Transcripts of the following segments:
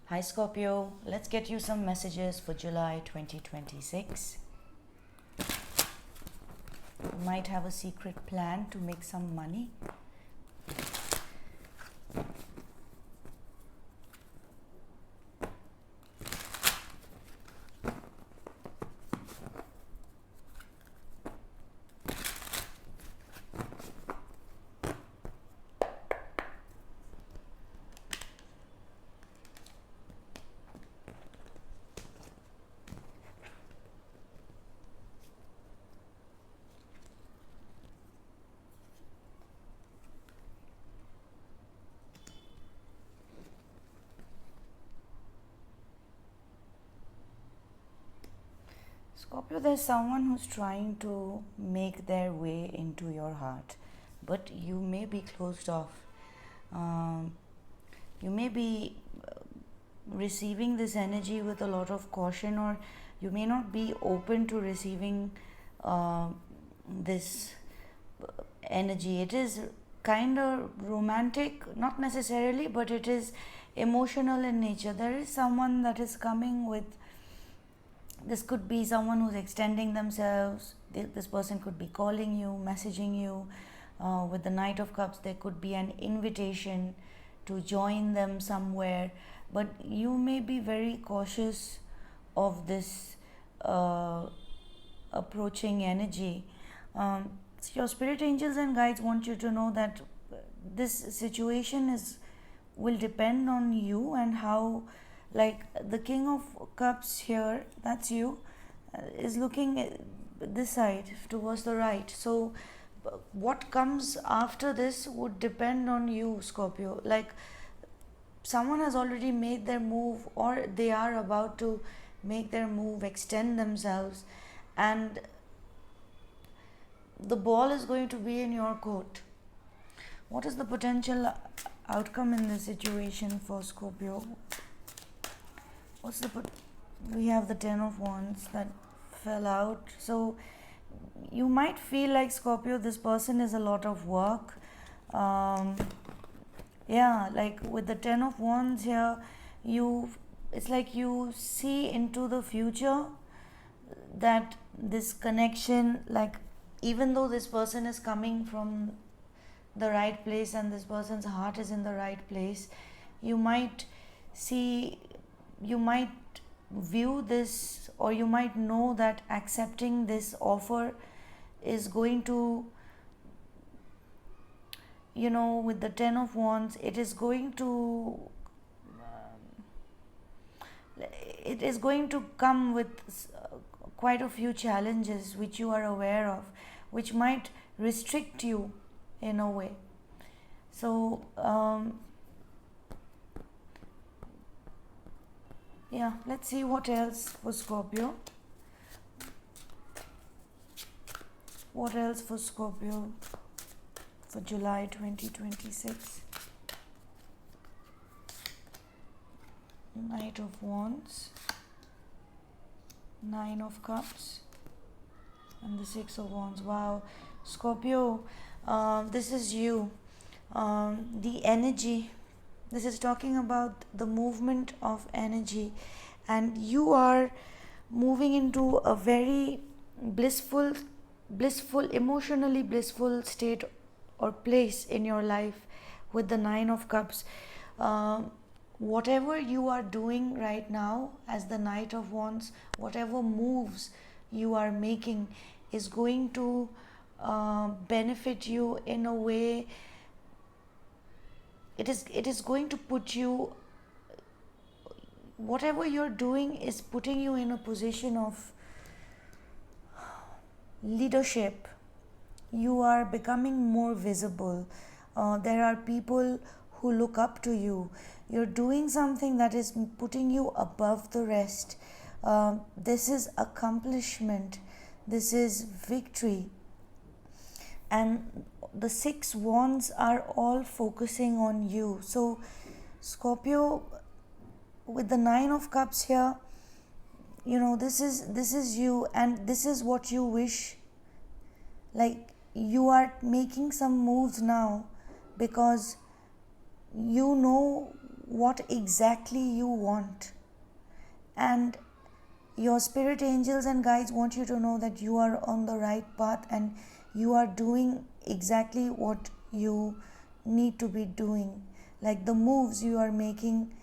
Hi Scorpio, let's get you some messages for July 2026. You might have a secret plan to make some money. Scorpio, there's someone who's trying to make their way into your heart, but you may be closed off. You may be receiving this energy with a lot of caution, or you may not be open to receiving this energy. It is kind of romantic, not necessarily, but it is emotional in nature. There is someone that is coming with, this could be someone who's extending themselves. This person could be calling you, messaging you. With the Knight of Cups, there could be an invitation to join them somewhere, but you may be very cautious of this approaching energy. Your spirit angels and guides want you to know that this situation will depend on you, and how, like the King of Cups here, that's you, is looking this side towards the right. So what comes after this would depend on you, Scorpio. Like someone has already made their move, or they are about to make their move, extend themselves, and the ball is going to be in your court. What is the potential outcome in this situation for Scorpio? We have the Ten of Wands that fell out. So you might feel like, Scorpio, this person is a lot of work. Like with the Ten of Wands here, it's like you see into the future that this connection, like even though this person is coming from the right place and this person's heart is in the right place, you might view this, or you might know that accepting this offer is going to, with the Ten of Wands, it is going to come with quite a few challenges which you are aware of, which might restrict you in a way. So let's see what else for Scorpio. What else for Scorpio for July 2026? Knight of Wands, Nine of Cups, and the Six of Wands. Wow, Scorpio, this is you. The energy, this is talking about the movement of energy, and you are moving into a very blissful, emotionally blissful state or place in your life with the Nine of Cups. Whatever you are doing right now as the Knight of Wands, whatever moves you are making is going to benefit you in a way. It is going to put you, whatever you're doing is putting you in a position of leadership. You are becoming more visible. There are people who look up to you. You're doing something that is putting you above the rest. This is accomplishment. This is victory. And the Six Wands are all focusing on you. So Scorpio, with the Nine of Cups here, this is you, and this is what you wish. Like you are making some moves now because you know what exactly you want. And your spirit angels and guides want you to know that you are on the right path and you are doing exactly what you need to be doing. Like the moves you are making,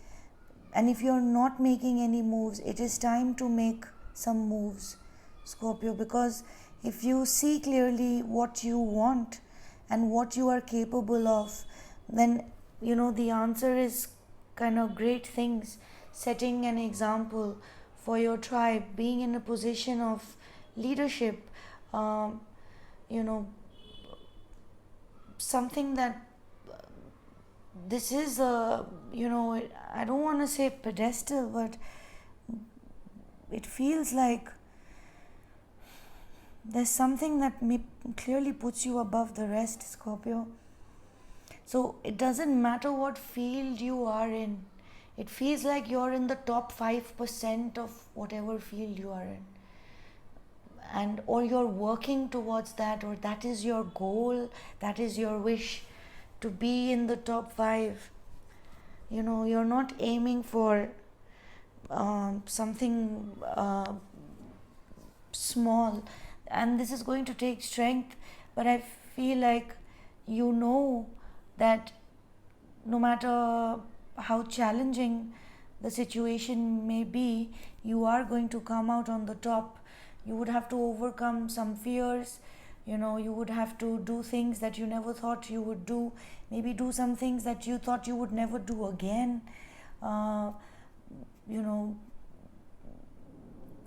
and if you're not making any moves, it is time to make some moves, Scorpio, because if you see clearly what you want and what you are capable of, then the answer is kind of great things. Setting an example for your tribe, being in a position of leadership, um, you know, something that this is a, I don't want to say pedestal, but it feels like there's something that clearly puts you above the rest, Scorpio. So it doesn't matter what field you are in, it feels like you're in the top 5% of whatever field you are in, and or you're working towards that, or that is your goal, that is your wish, to be in the top 5. You're not aiming for something small, and this is going to take strength, but I feel like that no matter how challenging the situation may be, you are going to come out on the top. You would have to overcome some fears. You would have to do things that you never thought you would do, maybe do some things that you thought you would never do again. uh, you know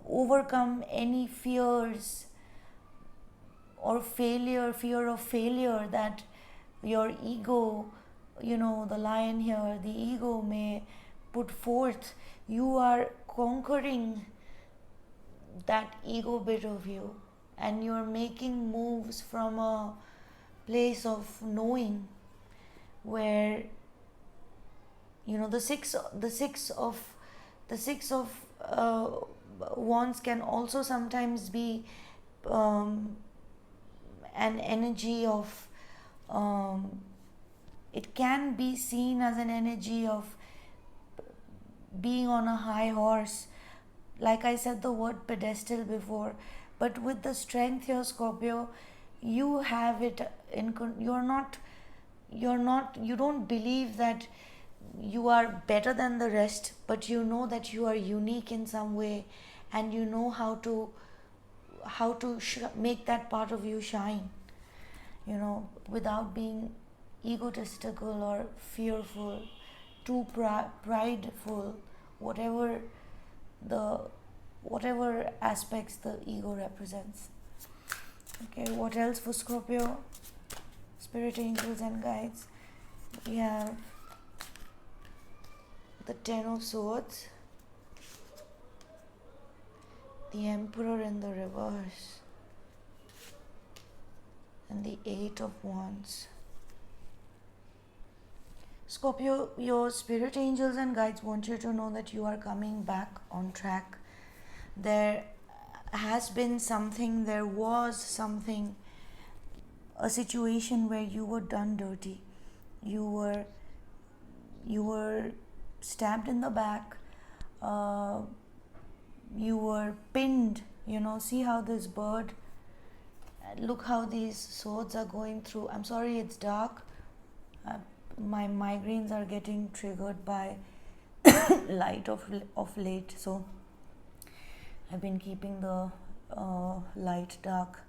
Overcome any fears or fear of failure that your ego, the lion here, the ego may put forth. You are conquering that ego bit of you, and you're making moves from a place of knowing, where the six of wands can also sometimes be um, an energy of it can be seen as an energy of being on a high horse. Like I said the word pedestal before, but with the strength here, Scorpio, you have it you don't believe that you are better than the rest, but you know that you are unique in some way, and you know how to make that part of you shine, without being egotistical or fearful, too prideful, whatever the whatever aspects the ego represents. Okay, what else for Scorpio? Spirit angels and guides. We have the Ten of Swords, the Emperor in the reverse, and the Eight of Wands. Scorpio, your spirit angels and guides want you to know that you are coming back on track. There was something, a situation where you were done dirty. You were stabbed in the back. You were pinned. See how this bird, look how these swords are going through. I'm sorry it's dark. My migraines are getting triggered by light of late, so I've been keeping the light dark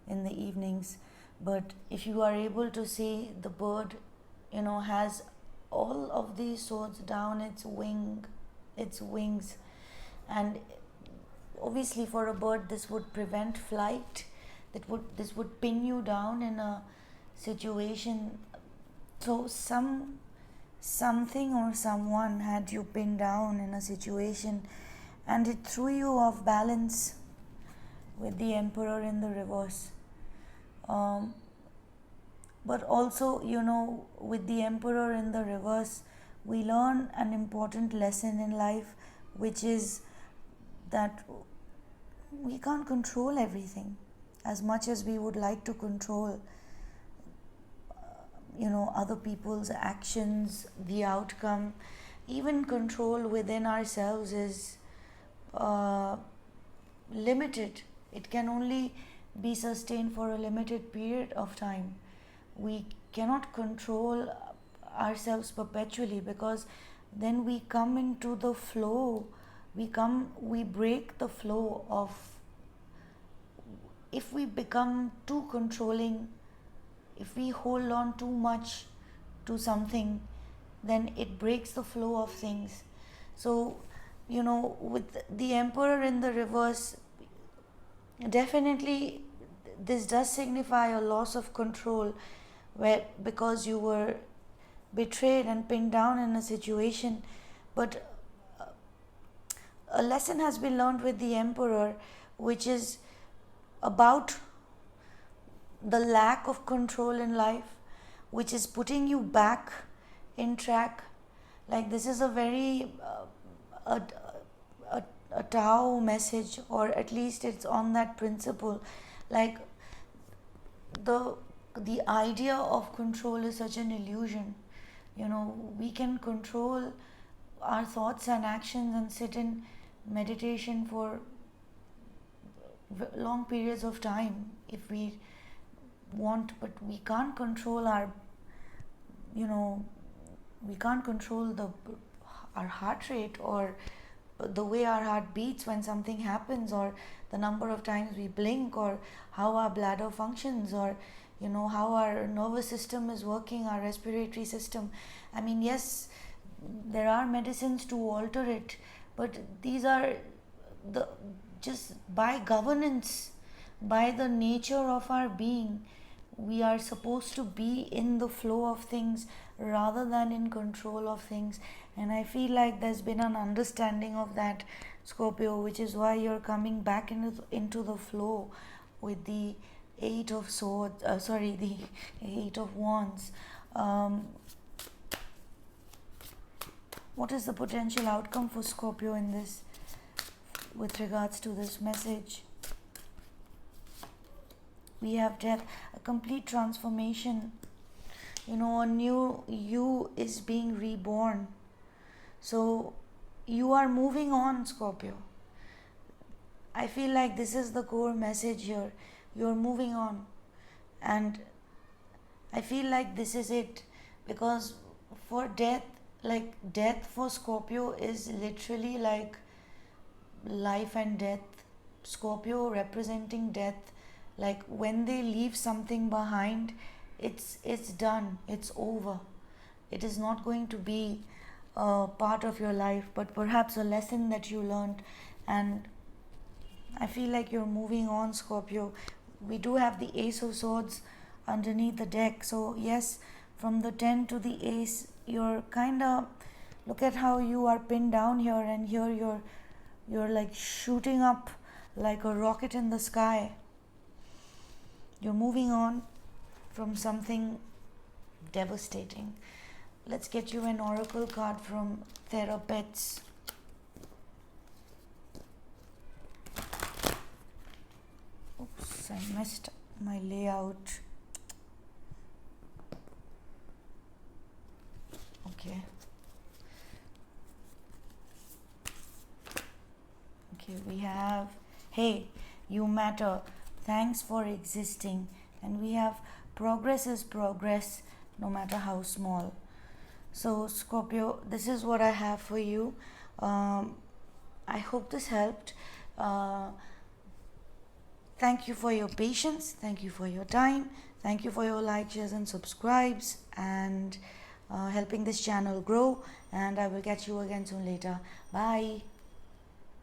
in the evenings. But if you are able to see, the bird has all of these swords down its wings, and obviously for a bird this would prevent flight. This would pin you down in a situation. So something or someone had you pinned down in a situation, and it threw you off balance with the Emperor in the reverse. But also, with the Emperor in the reverse, we learn an important lesson in life, which is that we can't control everything as much as we would like to control other people's actions, the outcome. even control within ourselves is uh, limited. It can only be sustained for a limited period of time. We cannot control ourselves perpetually, because then we come into the flow. We break the flow of, if we become too controlling, if we hold on too much to something, then it breaks the flow of things. So, with the Emperor in the reverse, definitely this does signify a loss of control, where, because you were betrayed and pinned down in a situation. But a lesson has been learned with the Emperor, which is about the lack of control in life, which is putting you back in track. Like, this is a very a, a Tao message, or at least it's on that principle. Like, the the idea of control is such an illusion. We can control our thoughts and actions and sit in meditation for long periods of time if we want, but we can't control you know we can't control our heart rate, or the way our heart beats when something happens, or the number of times we blink, or how our bladder functions, or how our nervous system is working, our respiratory system. I mean, yes, there are medicines to alter it, but these are the just by governance, by the nature of our being, we are supposed to be in the flow of things rather than in control of things. And I feel like there's been an understanding of that, Scorpio, which is why you're coming back into the flow with the Eight of Swords, the Eight of Wands. What is the potential outcome for Scorpio in this, with regards to this message? We have death, a complete transformation. A new you is being reborn. So you are moving on, Scorpio. I feel like this is the core message here. You're moving on. And I feel like this is it. Because for death, like, death for Scorpio is literally like life and death. Scorpio representing death. Like, when they leave something behind, it's done, it's over. It is not going to be a part of your life, but perhaps a lesson that you learned. And I feel like you're moving on, Scorpio. We do have the Ace of Swords underneath the deck. So yes, from the 10 to the Ace, you're kind of, look at how you are pinned down here, and here you're like shooting up like a rocket in the sky. You're moving on from something devastating. Let's get you an oracle card from Therapets. Oops, I messed up my layout. Okay. Okay, we have, hey, you matter. Thanks for existing. And we have, progress is progress, no matter how small. So Scorpio, this is what I have for you. I hope this helped. Thank you for your patience. Thank you for your time. Thank you for your likes, shares and subscribes, and helping this channel grow. And I will catch you again soon later. Bye.